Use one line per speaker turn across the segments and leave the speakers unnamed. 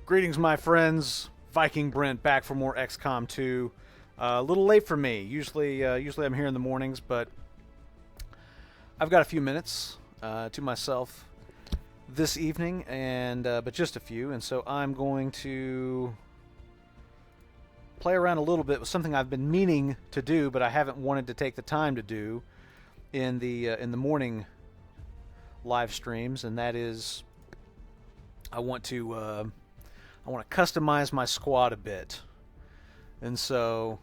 Greetings, my friends. VikingBrent back for more XCOM 2. A little late for me. Usually I'm here in the mornings, but I've got a few minutes to myself this evening, and but just a few, and so I'm going to play around a little bit with something I've been meaning to do, but I haven't wanted to take the time to do in the morning live streams, and that is I want to customize my squad a bit, and so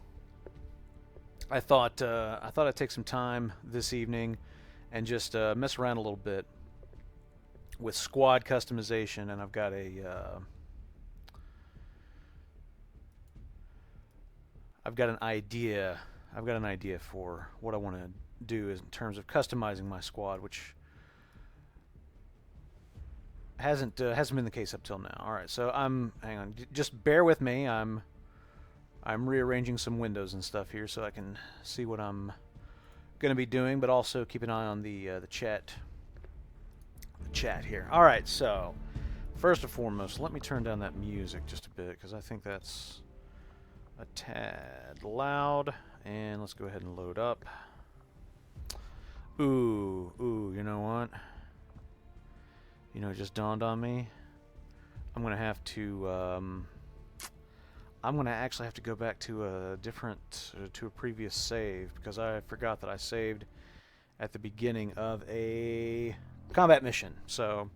I thought I'd take some time this evening and just mess around a little bit with squad customization. And I've got an idea. I've got an idea for what I want to do in terms of customizing my squad, which hasn't been the case up till now. All right, so hang on, just bear with me. I'm rearranging some windows and stuff here so I can see what I'm going to be doing, but also keep an eye on the chat here. All right, so first and foremost, let me turn down that music just a bit because I think that's a tad loud. And let's go ahead and load up. Ooh, you know what? You know, it just dawned on me. I'm gonna have to. I'm gonna actually have to go back to to a previous save because I forgot that I saved at the beginning of a combat mission. So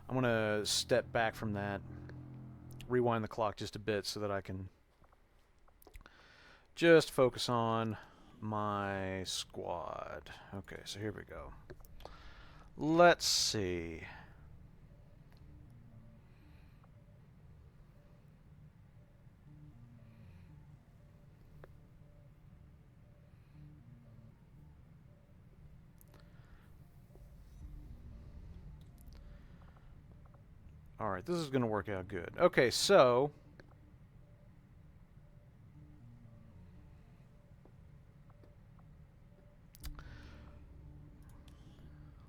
I'm gonna step back from that, rewind the clock just a bit so that I can just focus on my squad. Okay, so here we go. Let's see. Alright, this is going to work out good. Okay, so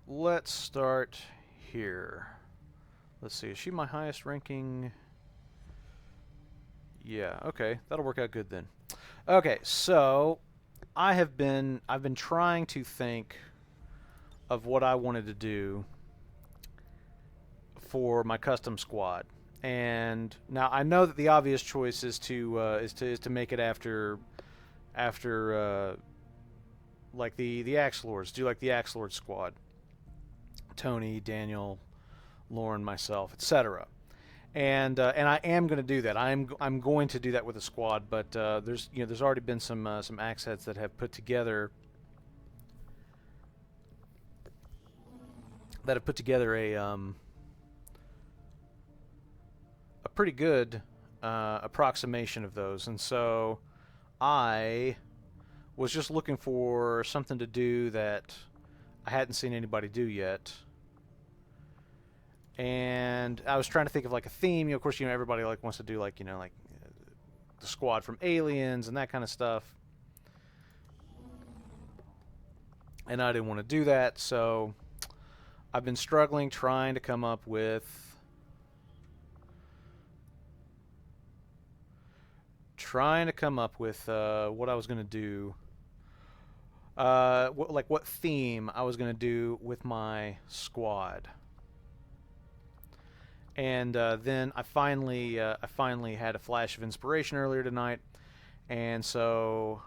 let's start here. Let's see, is she my highest ranking? Yeah, okay, that'll work out good then. Okay, so I've been trying to think of what I wanted to do for my custom squad, and now I know that the obvious choice is to make it after like the Axe Lords. Do like the Axe Lord squad: Tony, Daniel, Lauren, myself, etc. And I am going to do that. I'm going to do that with a squad, but there's already been some axe heads that have put together a pretty good approximation of those, and so I was just looking for something to do that I hadn't seen anybody do yet, and I was trying to think of like a theme. Of course, everybody like wants to do like the squad from Aliens and that kind of stuff, and I didn't want to do that, so I've been struggling trying to come up with what I was going to do, what theme I was going to do with my squad. And then I finally had a flash of inspiration earlier tonight, and so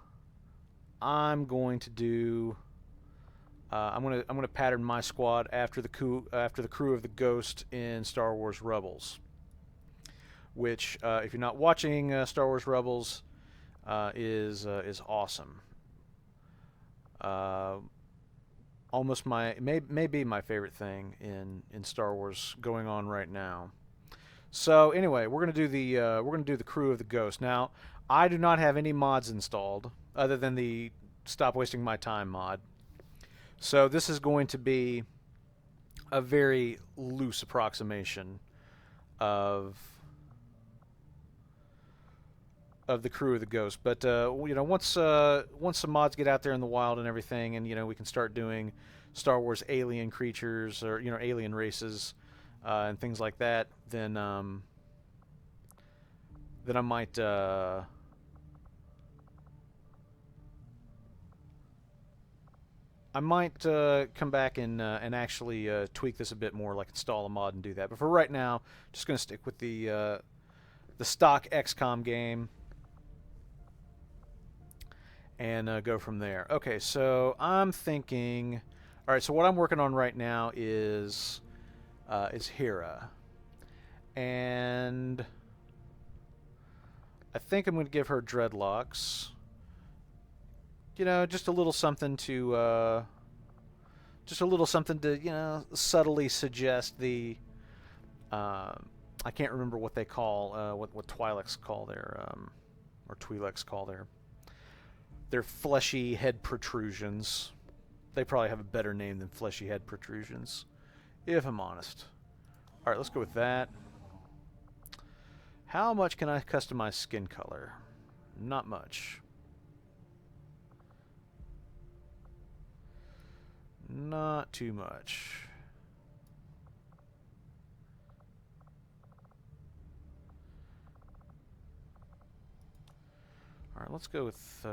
I'm going to do. I'm gonna pattern my squad after the crew of the Ghost in Star Wars Rebels, which, if you're not watching Star Wars Rebels, is awesome. Almost maybe my favorite thing in Star Wars going on right now. So anyway, we're gonna do the crew of the Ghost. Now, I do not have any mods installed other than the Stop Wasting My Time mod. So this is going to be a very loose approximation of the crew of the Ghost. But once some mods get out there in the wild and everything, and we can start doing Star Wars alien creatures or alien races and things like that, then then I might come back and actually tweak this a bit more, like install a mod and do that. But for right now, just gonna stick with the stock XCOM game and go from there. Okay, so I'm thinking. All right, so what I'm working on right now is Hera, and I think I'm going to give her dreadlocks. You know, just a little something to, subtly suggest the. I can't remember what they call what Twi'leks call their or Twi'leks call their fleshy head protrusions. They probably have a better name than fleshy head protrusions, if I'm honest. All right, let's go with that. How much can I customize skin color? Not much. Not too much. All right, let's go with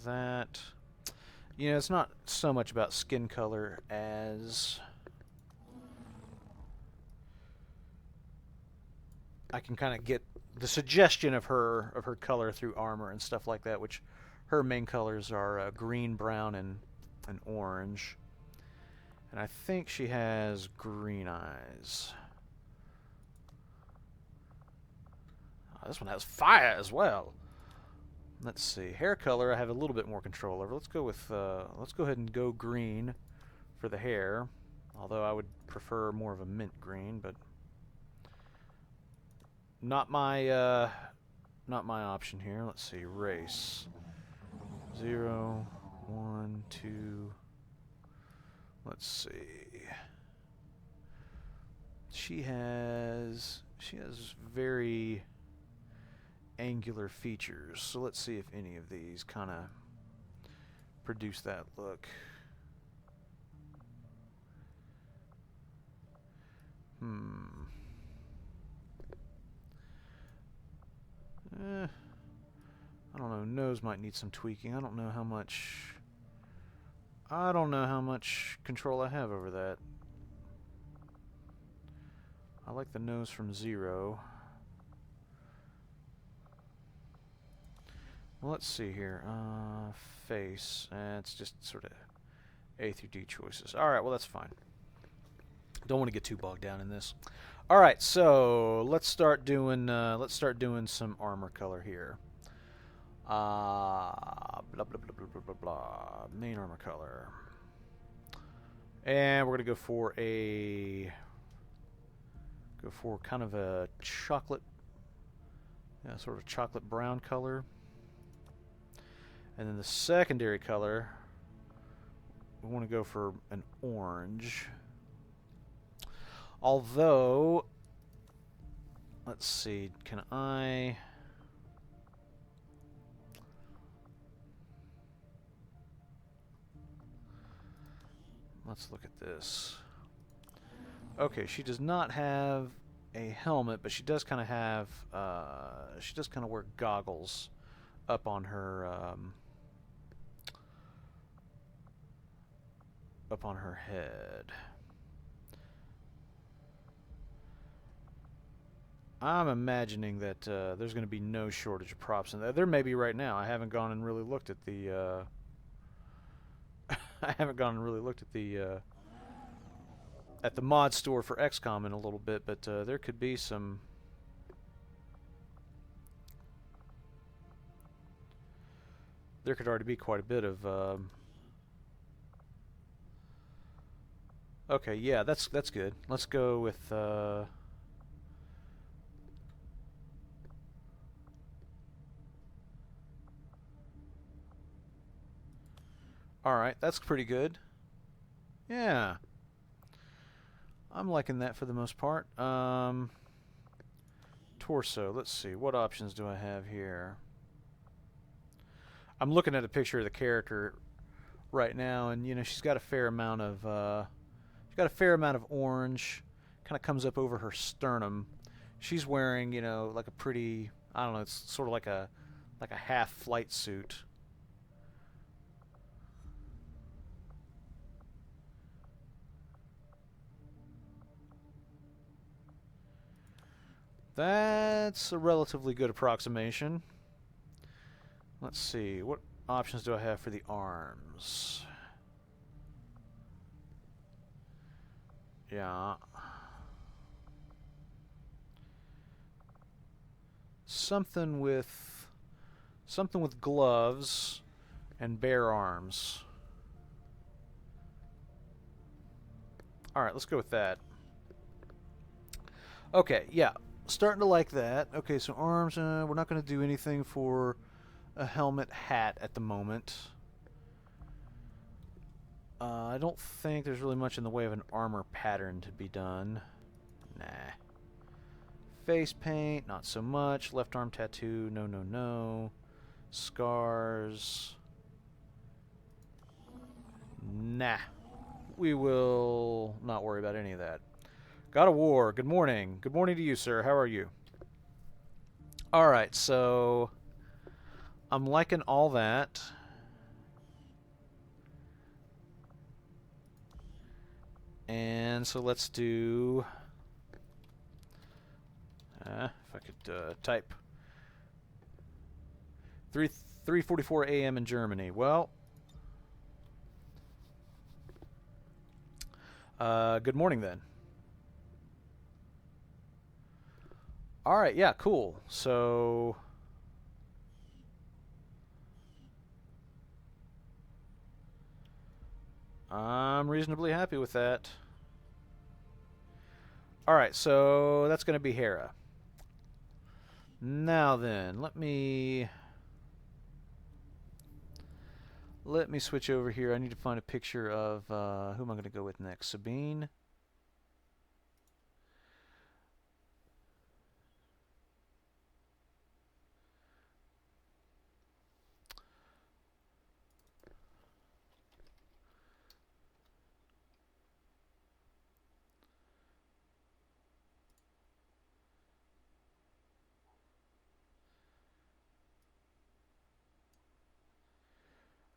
that. You know, it's not so much about skin color as I can kind of get the suggestion of her color through armor and stuff like that, which her main colors are green, brown, and orange. And I think she has green eyes. Oh, this one has fire as well. Let's see. Hair color I have a little bit more control over. Let's go ahead and go green for the hair. Although I would prefer more of a mint green, but not my option here. Let's see. Race. 0, 1, 2. Let's see. She has very angular features, so let's see if any of these kind of produce that look. I don't know. Nose might need some tweaking. I don't know how much control I have over that. I like the nose from 0. Well, let's see here. Face. It's just sort of A through D choices. All right. Well, that's fine. Don't want to get too bogged down in this. All right. So let's start doing some armor color here. Blah blah blah blah blah blah blah. Main armor color. And we're gonna go for kind of a chocolate, sort of chocolate brown color. And then the secondary color, we want to go for an orange. Although, let's see, let's look at this. Okay, she does not have a helmet, but she does kind of have, she does kind of wear goggles up on her, head. I'm imagining that there's going to be no shortage of props in there. There may be right now. I haven't gone and really looked at the. I haven't gone and really looked at the mod store for XCOM in a little bit, but there could be some. There could already be quite a bit of. Okay, yeah, that's good. Let's go with. Alright, that's pretty good. Yeah. I'm liking that for the most part. Torso, let's see. What options do I have here? I'm looking at a picture of the character right now, and you know, she's got a fair amount of orange. Kind of comes up over her sternum. She's wearing, you know, like a pretty I don't know. It's sort of like a half flight suit. That's a relatively good approximation. Let's see. What options do I have for the arms? Yeah. Something with gloves and bare arms. All right, let's go with that. Okay, yeah. Starting to like that. Okay, so arms, we're not going to do anything for a helmet hat at the moment. I don't think there's really much in the way of an armor pattern to be done. Nah. Face paint, not so much. Left arm tattoo, no, no, no. Scars. Nah. We will not worry about any of that. God of War, good morning. Good morning to you, sir. How are you? Alright, so I'm liking all that. And so let's do... if I could type 3:44 a.m. in Germany. Well, good morning then. All right, yeah, cool. So I'm reasonably happy with that. All right, so that's going to be Hera. Now then, let me switch over here. I need to find a picture of who am I going to go with next? Sabine.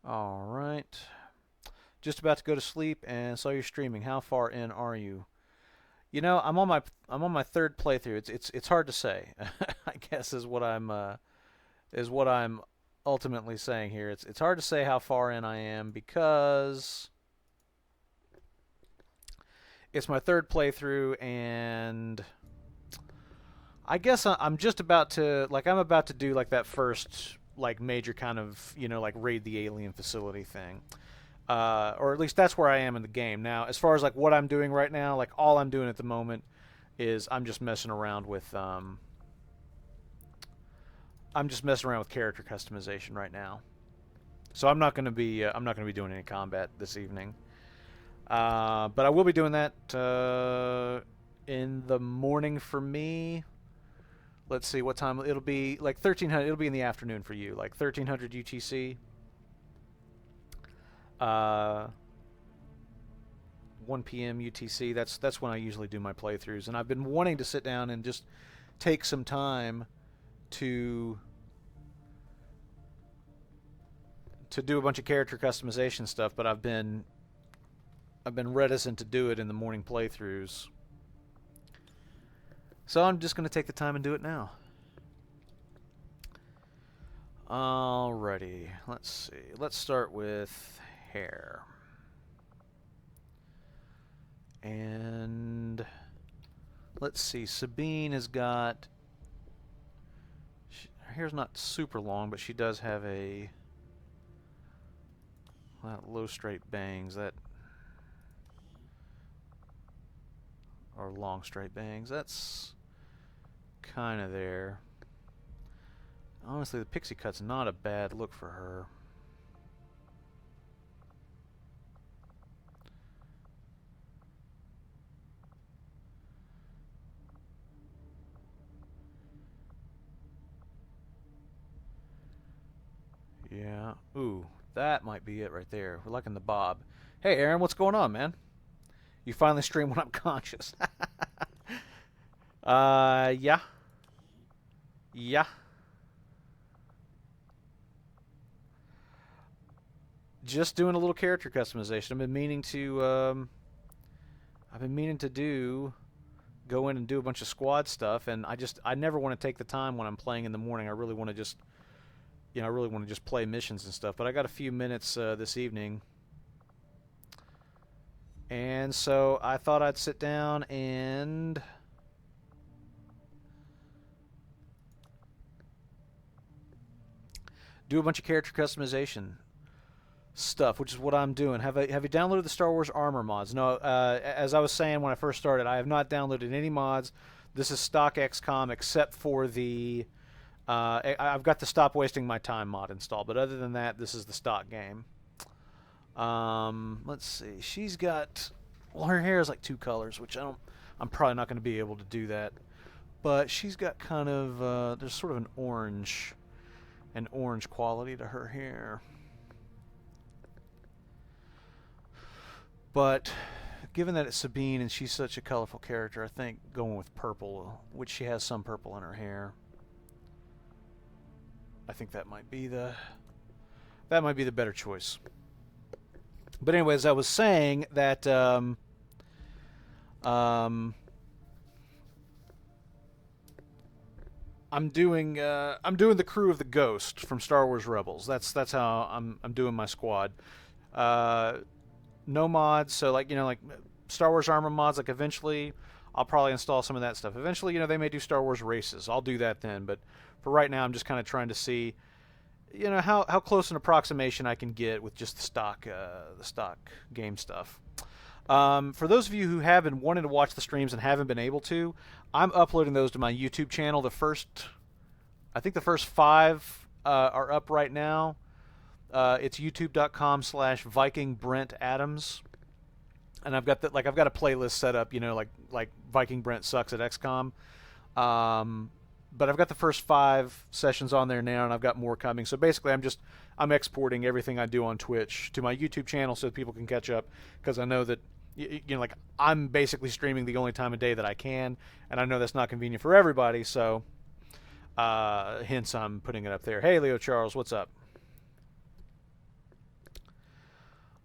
All right. Just about to go to sleep and saw you streaming. How far in are you? You know, I'm on my third playthrough. It's hard to say. I guess is what I'm ultimately saying here. It's hard to say how far in I am because it's my third playthrough, and I guess I'm just about to I'm about to do like that first like major kind of like raid the alien facility thing. Or at least that's where I am in the game now. As far as like what I'm doing right now, like all I'm doing at the moment is I'm just messing around with character customization right now. So I'm not going to be doing any combat this evening. But I will be doing that in the morning for me. Let's see what time it'll be. Like 1300. It'll be in the afternoon for you, like 1300 UTC. 1 p.m. UTC. That's when I usually do my playthroughs, and I've been wanting to sit down and just take some time to do a bunch of character customization stuff, but I've been reticent to do it in the morning playthroughs. So I'm just going to take the time and do it now. Alrighty, let's see. Let's start with hair. And let's see, Sabine has got... her hair's not super long, but she does have a... low straight bangs. That... or long straight bangs. That's kind of there. Honestly, the pixie cut's not a bad look for her. Yeah. Ooh, that might be it right there. We're liking the bob. Hey, Aaron, what's going on, man? You finally stream when I'm conscious. Yeah. Yeah. Just doing a little character customization. I've been meaning to go in and do a bunch of squad stuff, and I never want to take the time when I'm playing in the morning. I really want to just play missions and stuff. But I got a few minutes this evening, and so I thought I'd sit down and do a bunch of character customization stuff, which is what I'm doing. Have you downloaded the Star Wars armor mods? No, as I was saying when I first started, I have not downloaded any mods. This is stock XCOM except for the I've got the Stop Wasting My Time mod installed, but other than that, this is the stock game. Let's see. She's got, well, her hair is like 2 colors, which I'm probably not going to be able to do that. But she's got kind of there's sort of an orange quality to her hair. But given that it's Sabine and she's such a colorful character, I think going with purple, which she has some purple in her hair, I think that might be the better choice. But anyways, I was saying that I'm doing the crew of the Ghost from Star Wars Rebels. That's how I'm doing my squad. No mods, so like Star Wars armor mods. Like eventually, I'll probably install some of that stuff. Eventually, they may do Star Wars races. I'll do that then. But for right now, I'm just kind of trying to see, how close an approximation I can get with just the stock game stuff. For those of you who have been wanting to watch the streams and haven't been able to, I'm uploading those to my YouTube channel. I think the first 5 are up right now. It's youtube.com/VikingBrentAdams, and I've got a playlist set up, like VikingBrent sucks at XCOM. But I've got the first 5 sessions on there now, and I've got more coming. So basically, I'm exporting everything I do on Twitch to my YouTube channel so that people can catch up, because I know that I'm basically streaming the only time of day that I can, and I know that's not convenient for everybody. So hence I'm putting it up there. Hey, Leo Charles, what's up?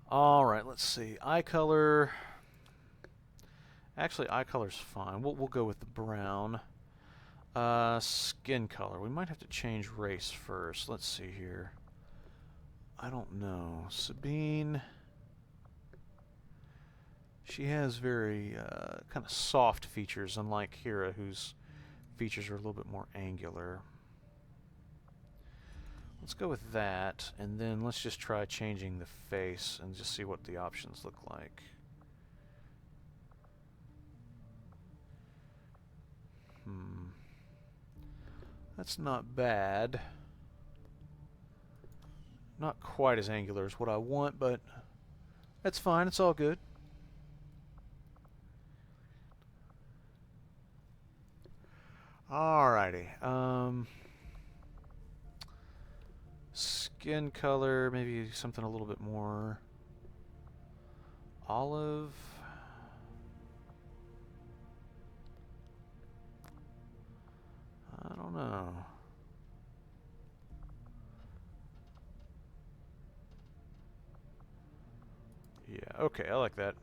All right, let's see. Eye color. Actually, eye color's fine. We'll go with the brown. Skin color. We might have to change race first. Let's see here. I don't know. Sabine. She has very kind of soft features, unlike Hera, whose features are a little bit more angular. Let's go with that, and then let's just try changing the face and just see what the options look like. That's not bad. Not quite as angular as what I want, but that's fine. It's all good. Alrighty. Skin color, maybe something a little bit more olive. I don't know. Yeah, okay, I like that.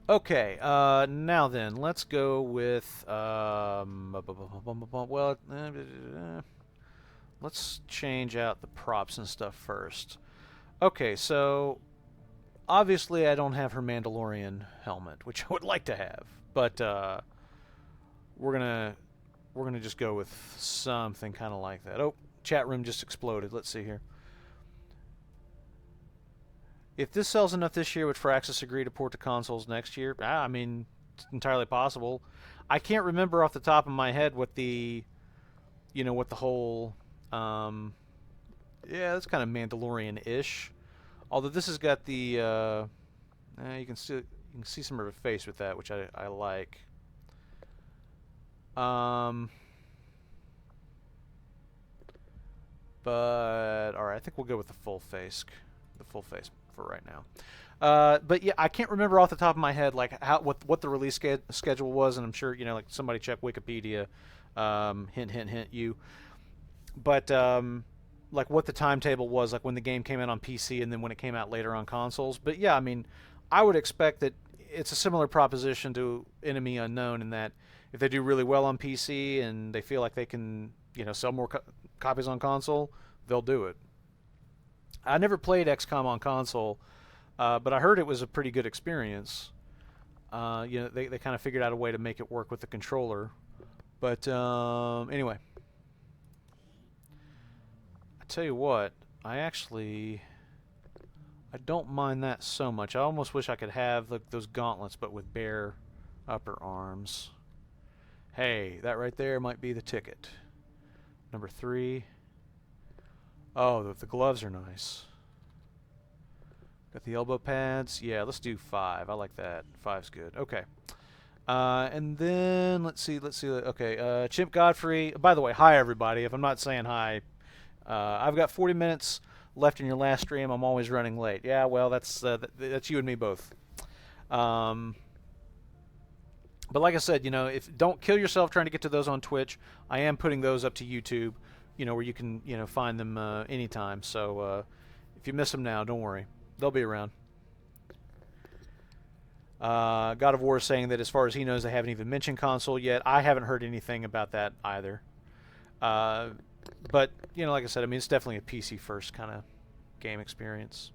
Okay, now then, let's go with, well, let's change out the props and stuff first. Okay, so obviously I don't have her Mandalorian helmet, which I would like to have, but we're gonna just go with something kind of like that. Oh, chat room just exploded. Let's see here. If this sells enough this year, would Firaxis agree to port to consoles next year? I mean, it's entirely possible. I can't remember off the top of my head what the, what the whole, yeah, that's kind of Mandalorian-ish. Although this has got the, you can see some of her face with that, which I like. But all right, I think we'll go with the full face for right now. But yeah, I can't remember off the top of my head like what the release schedule was, and I'm sure like somebody check Wikipedia. Hint, hint, hint. You. But like what the timetable was, like when the game came out on PC and then when it came out later on consoles. But yeah, I mean, I would expect that it's a similar proposition to Enemy Unknown in that if they do really well on PC and they feel like they can, sell more copies on console, they'll do it. I never played XCOM on console, but I heard it was a pretty good experience. They kind of figured out a way to make it work with the controller. But anyway, I tell you what, I don't mind that so much. I almost wish I could have those gauntlets, but with bare upper arms. Hey, that right there might be the ticket. Number 3. Oh, the gloves are nice. Got the elbow pads. Yeah, let's do 5. I like that. 5's good. Okay. And then, let's see. Okay, Chimp Godfrey. By the way, hi, everybody. If I'm not saying hi, I've got 40 minutes left in your last stream. I'm always running late. Yeah, well, that's you and me both. But like I said, don't kill yourself trying to get to those on Twitch. I am putting those up to YouTube, where you can, find them anytime. So if you miss them now, don't worry. They'll be around. God of War is saying that as far as he knows, they haven't even mentioned console yet. I haven't heard anything about that either. But, like I said, I mean, it's definitely a PC first kind of game experience.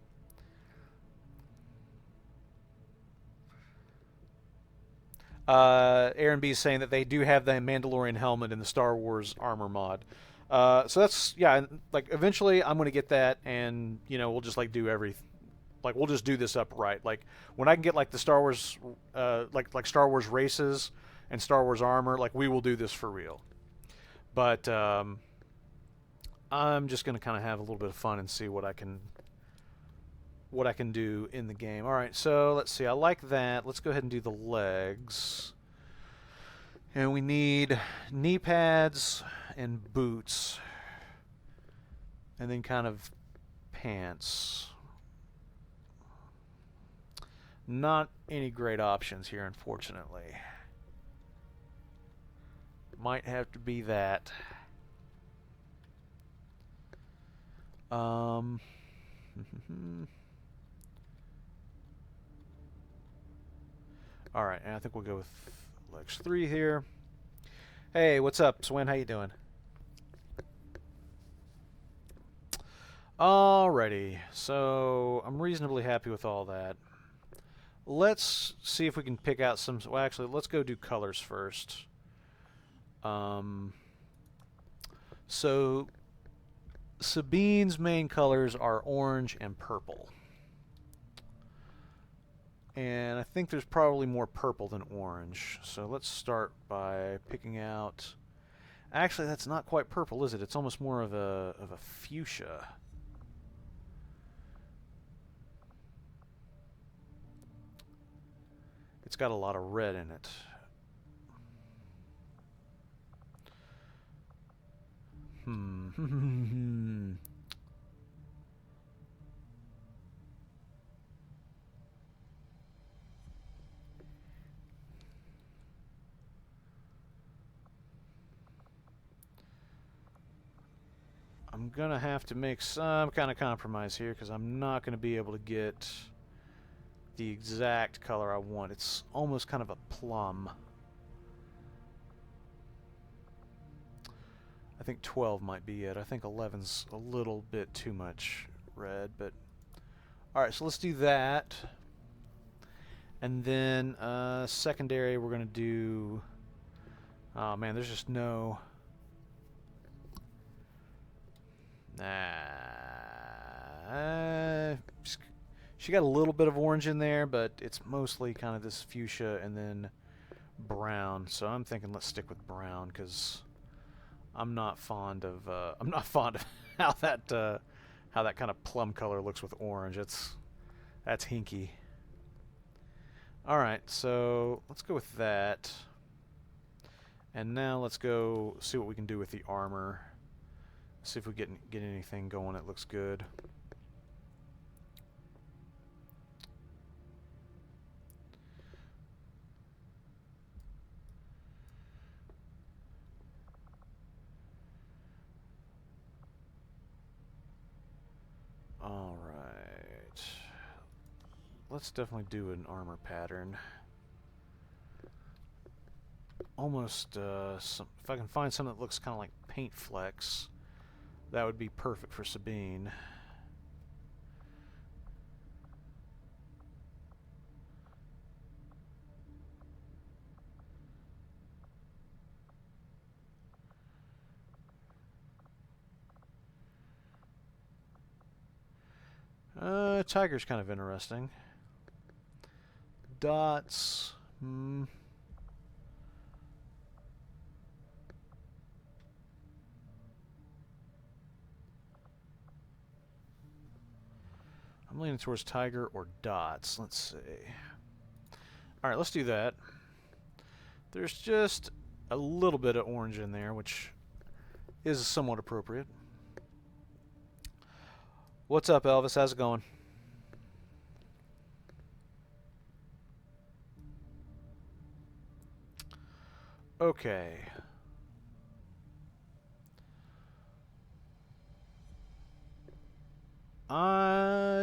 Aaron B is saying that they do have the Mandalorian helmet in the Star Wars armor mod. So that's, yeah, like eventually I'm going to get that, and, we'll just like do everything. Like we'll just do this upright. Like when I can get like the Star Wars, like Star Wars races and Star Wars armor, like we will do this for real. But I'm just going to kind of have a little bit of fun and see what I can do in the game. All right, so let's see. I like that. Let's go ahead and do the legs. And we need knee pads and boots. And then kind of pants. Not any great options here, unfortunately. Might have to be that. Alright, and I think we'll go with legs 3 here. Hey, what's up, Swin? How you doing? Alrighty, so I'm reasonably happy with all that. Let's see if we can pick out some... Well, actually, let's go do colors first. So, Sabine's main colors are orange and purple. And I think there's probably more purple than orange. So let's start by picking out... Actually, that's not quite purple, is it? It's almost more of a fuchsia. It's got a lot of red in it. I'm gonna have to make some kind of compromise here because I'm not gonna be able to get the exact color I want. It's almost kind of a plum. I think 12 might be it. I think 11's a little bit too much red, but alright, so let's do that. And then secondary we're gonna do... Oh man, there's just no... She got a little bit of orange in there, but it's mostly kind of this fuchsia and then brown. So I'm thinking let's stick with brown because I'm not fond of how that kind of plum color looks with orange. That's hinky. All right, so let's go with that. And now let's go see what we can do with the armor. See if we get anything going that looks good. Alright. Let's definitely do an armor pattern. Almost, if I can find something that looks kind of like paint flecks, that would be perfect for Sabine. Tiger's kind of interesting. Dots. I'm leaning towards tiger or dots. Let's see. Alright, let's do that. There's just a little bit of orange in there, which is somewhat appropriate. What's up, Elvis? How's it going? Okay.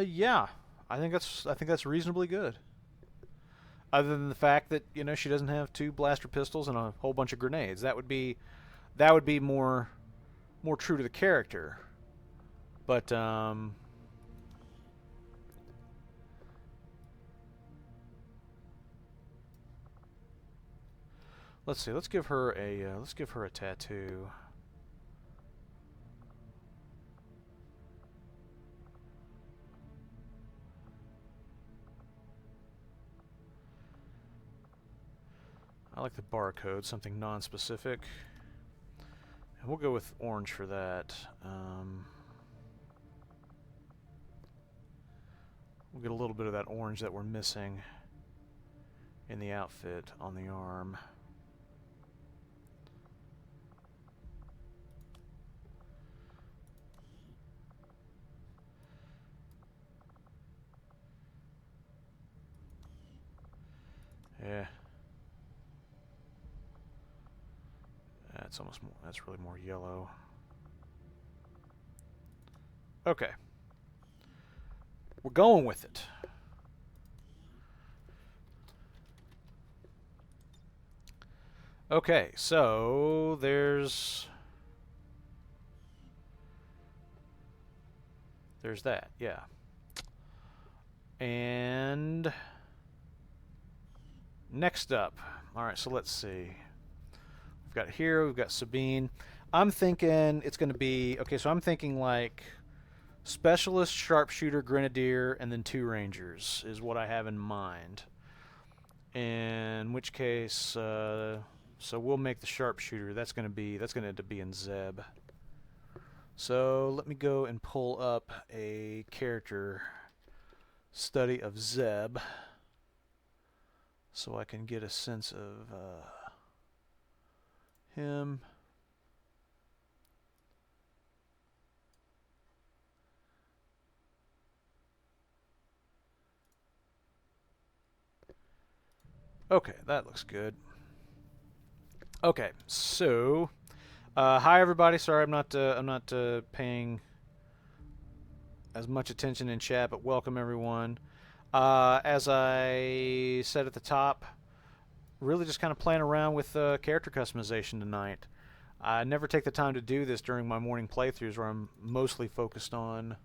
Yeah. I think that's reasonably good. Other than the fact that, you know, she doesn't have 2 blaster pistols and a whole bunch of grenades. That would be more true to the character. But let's see. Let's give her a tattoo. I like the barcode, something non-specific. And we'll go with orange for that. We'll get a little bit of that orange that we're missing in the outfit on the arm. Yeah. That's almost more, that's really more yellow. Okay. We're going with it. Okay, so there's that, yeah. And next up, all right, so let's see. We've got here, we've got Sabine. I'm thinking it's going to be, okay, so I'm thinking like specialist, sharpshooter, grenadier, and then 2 rangers is what I have in mind. In which case, so we'll make the sharpshooter. That's going to end up being Zeb. So let me go and pull up a character study of Zeb, so I can get a sense of him. Okay, that looks good. Okay, so hi everybody. Sorry, I'm not paying as much attention in chat, but welcome everyone. As I said at the top, really just kind of playing around with character customization tonight. I never take the time to do this during my morning playthroughs, where I'm mostly focused on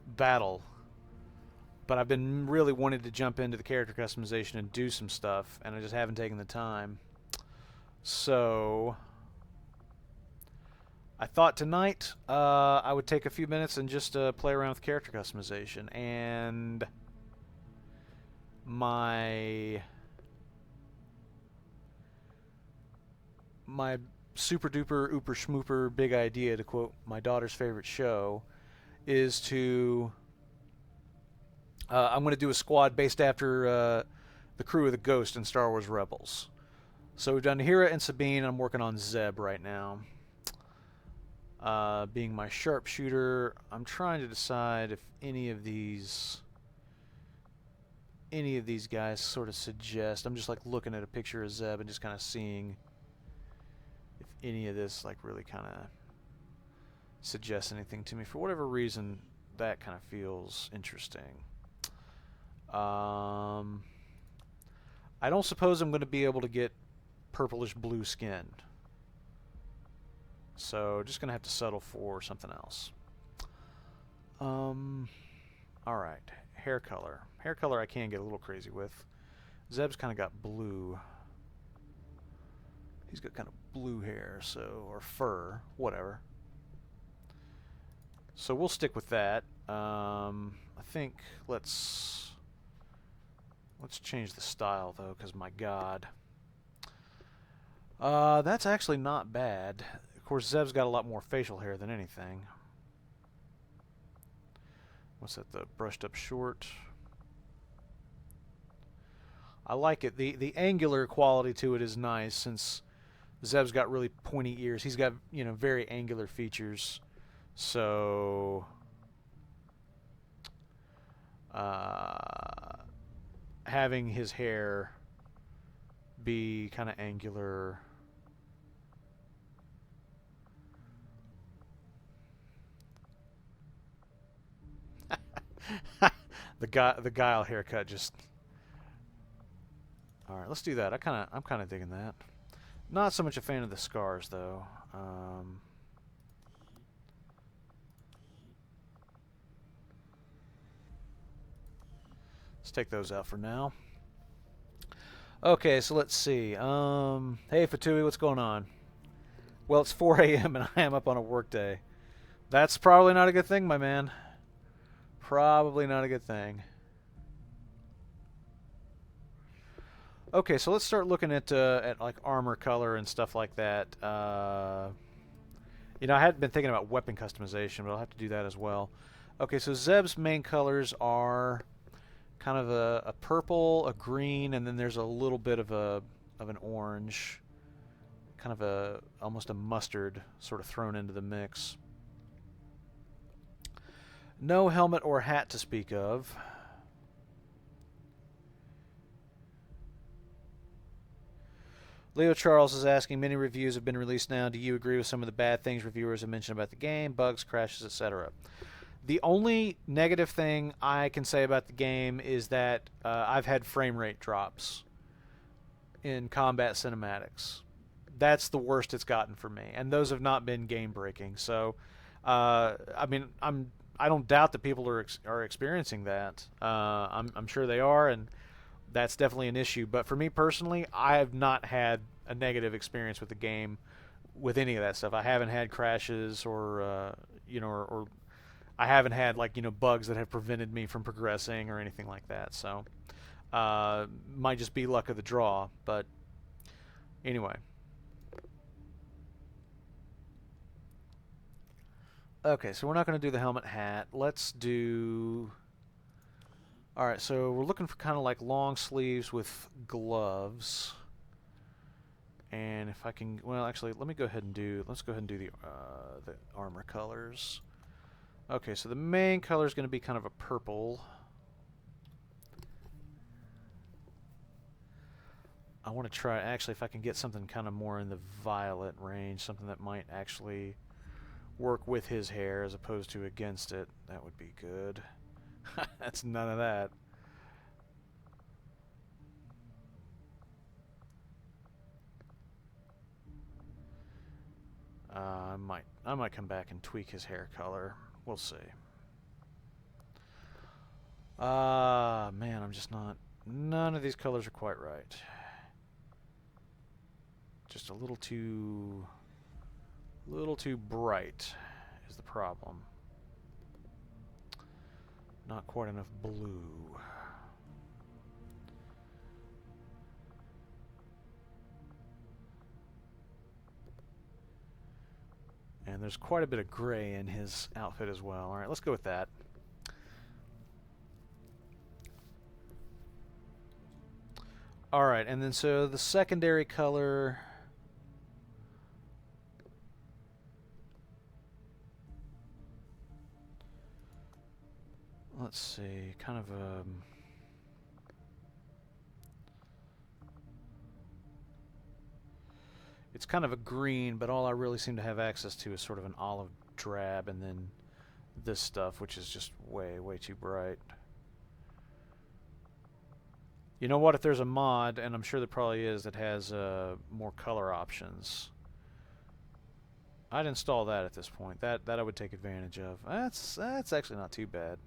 battle. But I've been really wanting to jump into the character customization and do some stuff, and I just haven't taken the time. So I thought tonight I would take a few minutes and just play around with character customization. And my super duper ooper schmooper big idea, to quote my daughter's favorite show, is to I'm going to do a squad based after the crew of the Ghost in Star Wars Rebels. So we've done Hera and Sabine. I'm working on Zeb right now. Being my sharpshooter, I'm trying to decide if any of these any of these guys sort of suggest. I'm just like looking at a picture of Zeb and just kind of seeing if any of this like really kind of suggests anything to me. For whatever reason, that kind of feels interesting. I don't suppose I'm going to be able to get purplish blue skin. So just going to have to settle for something else. Alright. Hair color. Hair color I can get a little crazy with. Zeb's kind of got blue. He's got kind of blue hair, so, or fur, whatever. So we'll stick with that. I think let's change the style though, because my God. That's actually not bad. Of course, Zeb's got a lot more facial hair than anything. What's that? The brushed up short. I like it. The angular quality to it is nice, since Zeb's got really pointy ears. He's got, you know, very angular features. So having his hair be kind of angular, the guile haircut just. All right, let's do that. I'm kind of digging that. Not so much a fan of the scars though. Let's take those out for now. Okay, so let's see. Hey Fatui, what's going on? Well, it's 4 a.m. and I am up on a work day. That's probably not a good thing, my man. Probably not a good thing. Okay, so let's start looking at like armor color and stuff like that. You know, I hadn't been thinking about weapon customization, but I'll have to do that as well. Okay, so Zeb's main colors are kind of a purple, a green, and then there's a little bit of an orange, kind of almost a mustard sort of thrown into the mix. No helmet or hat to speak of. Leo Charles is asking, many reviews have been released now. Do you agree with some of the bad things reviewers have mentioned about the game, bugs, crashes, etc.? The only negative thing I can say about the game is that I've had frame rate drops in combat cinematics. That's the worst it's gotten for me, and those have not been game breaking. So, I mean, I don't doubt that people are experiencing that. I'm sure they are, and that's definitely an issue. But for me personally, I have not had a negative experience with the game with any of that stuff. I haven't had crashes or you know, or I haven't had, like, you know, bugs that have prevented me from progressing or anything like that. So might just be luck of the draw. But anyway. Okay, so we're not going to do the helmet hat. Let's do... Alright, so we're looking for kind of like long sleeves with gloves. And if I can... Well, actually, let me go ahead and do... Let's go ahead and do the armor colors. Okay, so the main color is going to be kind of a purple. I want to try, actually, if I can get something kind of more in the violet range, something that might actually work with his hair as opposed to against it. That would be good. That's none of that. I might come back and tweak his hair color. We'll see. Man, I'm just not... None of these colors are quite right. Just a little too bright is the problem. Not quite enough blue. And there's quite a bit of gray in his outfit as well. Alright, let's go with that. Alright, and then so the secondary color... Let's see, kind of a... It's kind of a green, but all I really seem to have access to is sort of an olive drab, and then this stuff, which is just way, way too bright. You know what? If there's a mod, and I'm sure there probably is, that has more color options, I'd install that at this point. That I would take advantage of. That's actually not too bad.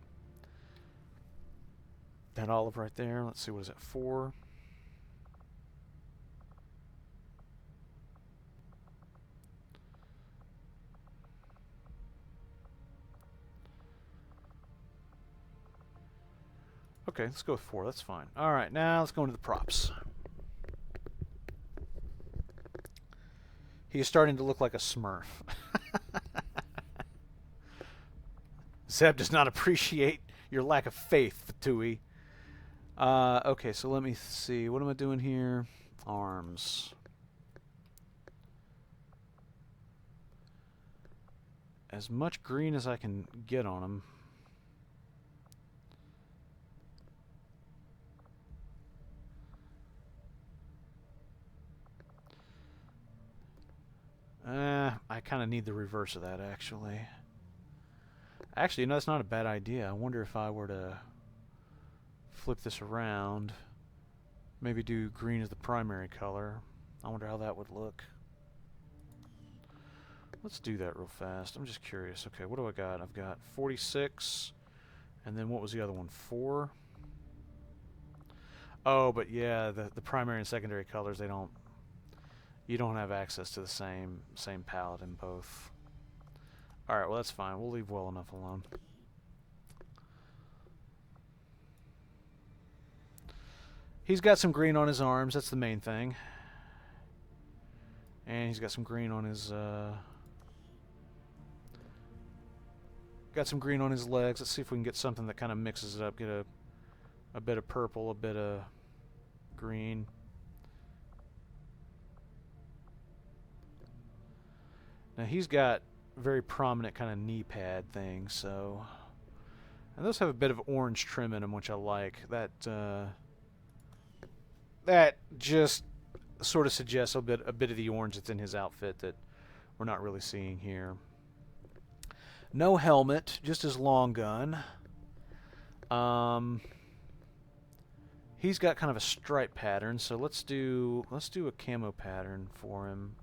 That olive right there. Let's see, what is that, 4? Okay, let's go with 4. That's fine. All right, now let's go into the props. He is starting to look like a Smurf. Zeb does not appreciate your lack of faith, Tui. Okay, so let me see. What am I doing here? Arms. As much green as I can get on him. I kind of need the reverse of that, actually. Actually, no, that's not a bad idea. I wonder if I were to flip this around, maybe do green as the primary color. I wonder how that would look. Let's do that real fast. I'm just curious. Okay, what do I got? I've got 46, and then what was the other one? 4? Oh, but yeah, the primary and secondary colors, they don't... You don't have access to the same palette in both. Alright, well that's fine. We'll leave well enough alone. He's got some green on his arms. That's the main thing. And he's got some green on his... got some green on his legs. Let's see if we can get something that kind of mixes it up. Get a bit of purple, a bit of green. Now he's got very prominent kind of knee pad things, so... And those have a bit of orange trim in them, which I like. That just sort of suggests a bit of the orange that's in his outfit that we're not really seeing here. No helmet, just his long gun. He's got kind of a stripe pattern, so let's do a camo pattern for him.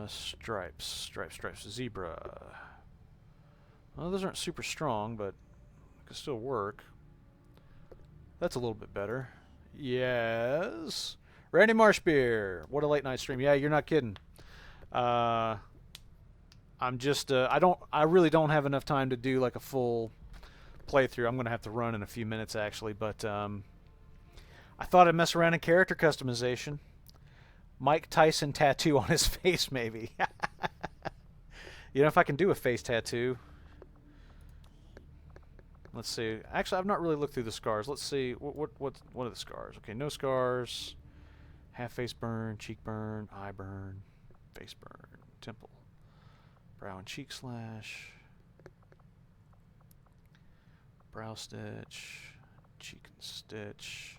Stripes, zebra. Well, those aren't super strong, but could still work. That's a little bit better. Yes. Randy Marshbeer. What a late night stream. Yeah, you're not kidding. I'm just I really don't have enough time to do like a full playthrough. I'm going to have to run in a few minutes actually, but I thought I'd mess around in character customization. Mike Tyson tattoo on his face, maybe. You know, if I can do a face tattoo. Let's see. Actually, I've not really looked through the scars. Let's see. What are the scars? Okay, no scars. Half face burn, cheek burn, eye burn, face burn, temple, brow and cheek slash, brow stitch, cheek and stitch.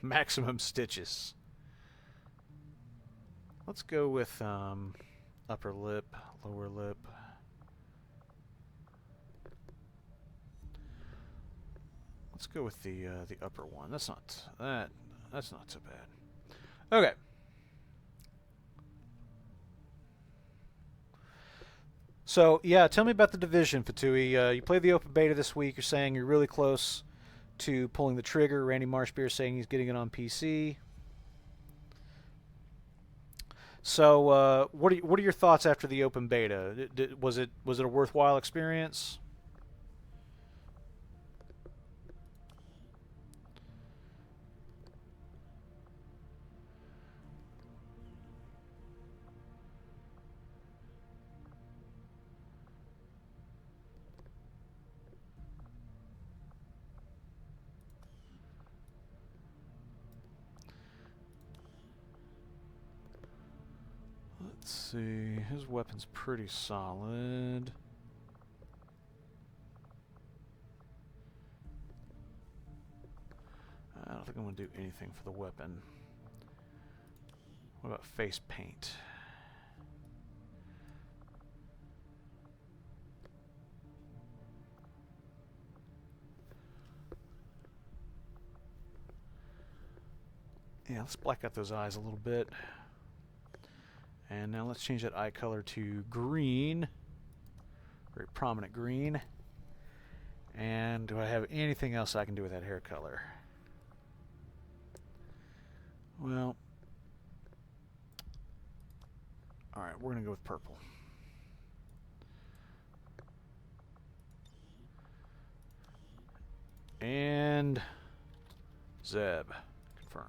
Maximum stitches. Let's go with upper lip, lower lip. Let's go with the upper one. That's not so bad. Okay. So yeah, tell me about the Division, Fatui. You played the open beta this week. You're saying you're really close to pulling the trigger. Randy Marshbeer saying he's getting it on PC. So, what are your thoughts after the open beta? Was it a worthwhile experience? Let's see. His weapon's pretty solid. I don't think I'm going to do anything for the weapon. What about face paint? Yeah, let's black out those eyes a little bit. And now let's change that eye color to green. Very prominent green. And do I have anything else I can do with that hair color? Well, alright, we're going to go with purple. And Zeb, confirm.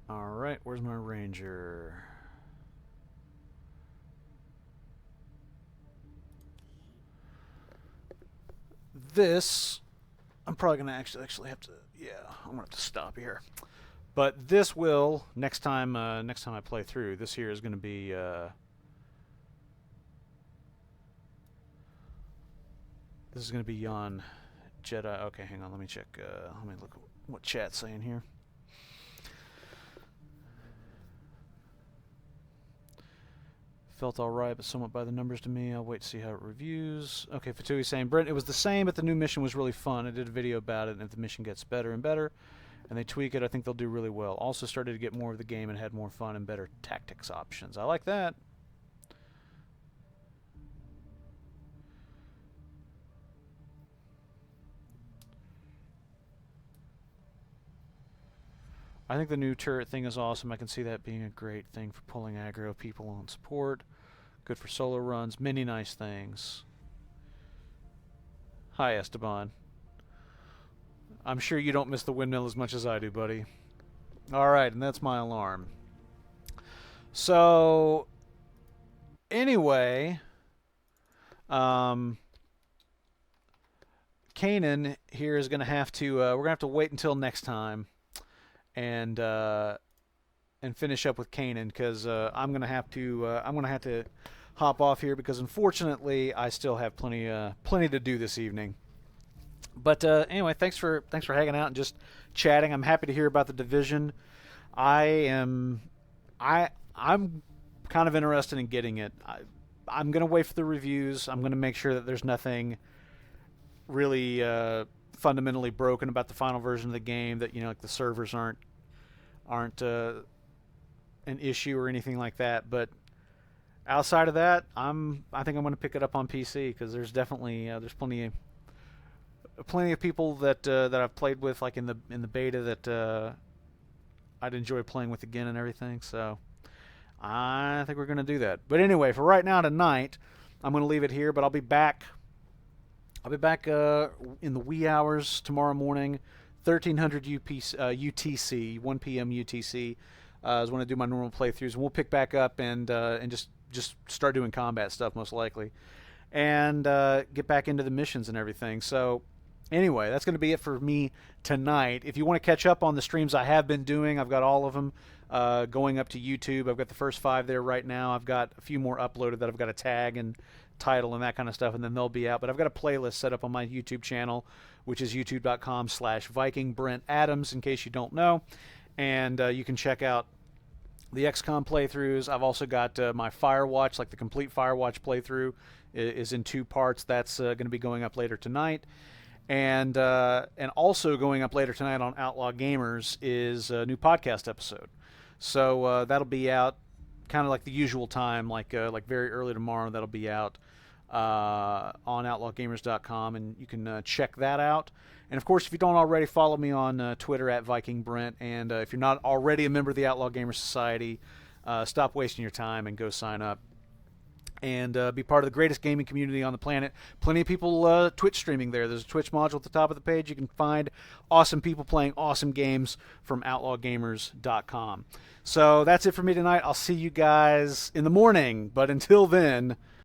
Alright, where's my ranger? This, I'm probably going to actually have to, yeah, I'm going to have to stop here. But this will, next time I play through, this here is going to be, this is going to be on Jedi. Okay, hang on, let me check, let me look what chat's saying here. Felt alright, but somewhat by the numbers to me. I'll wait to see how it reviews. Okay, Fatui's saying, Brent, it was the same, but the new mission was really fun. I did a video about it, and if the mission gets better and better, and they tweak it, I think they'll do really well. Also started to get more of the game and had more fun and better tactics options. I like that. I think the new turret thing is awesome. I can see that being a great thing for pulling aggro people on support. Good for solo runs. Many nice things. Hi, Esteban. I'm sure you don't miss the windmill as much as I do, buddy. Alright, and that's my alarm. So, anyway, Kanan here is going to have to, we're going to have to wait until next time. And finish up with Kanan, because I'm gonna have to hop off here, because unfortunately I still have plenty to do this evening. But anyway, thanks for hanging out and just chatting. I'm happy to hear about the Division. I'm kind of interested in getting it. I'm gonna wait for the reviews. I'm gonna make sure that there's nothing really fundamentally broken about the final version of the game, that, you know, like the servers aren't an issue or anything like that. But outside of that, I think I'm going to pick it up on PC, because there's definitely there's plenty of people that I've played with, like in the beta, that I'd enjoy playing with again and everything. So I think we're going to do that. But anyway, for right now tonight, I'm going to leave it here. But I'll be back in the wee hours tomorrow morning, 1300 UTC, 1 p.m. UTC, is when I do my normal playthroughs. And we'll pick back up and just start doing combat stuff, most likely, and get back into the missions and everything. So anyway, that's going to be it for me tonight. If you want to catch up on the streams I have been doing, I've got all of them going up to YouTube. I've got the first 5 there right now. I've got a few more uploaded that I've got to tag and title and that kind of stuff, and then they'll be out. But I've got a playlist set up on my YouTube channel, which is youtube.com/VikingBrentAdams, in case you don't know. And you can check out the XCOM playthroughs. I've also got my Firewatch, like the complete Firewatch playthrough is in 2 parts. That's going to be going up later tonight. And also going up later tonight on Outlaw Gamers is a new podcast episode. So that'll be out kind of like the usual time, like very early tomorrow. That'll be out on outlawgamers.com, and you can check that out. And of course, if you don't already, follow me on Twitter at VikingBrent. And if you're not already a member of the Outlaw Gamers Society, stop wasting your time and go sign up and be part of the greatest gaming community on the planet. Plenty of people Twitch streaming there. There's a Twitch module at the top of the page. You can find awesome people playing awesome games from outlawgamers.com. So that's it for me tonight. I'll see you guys in the morning. But until then,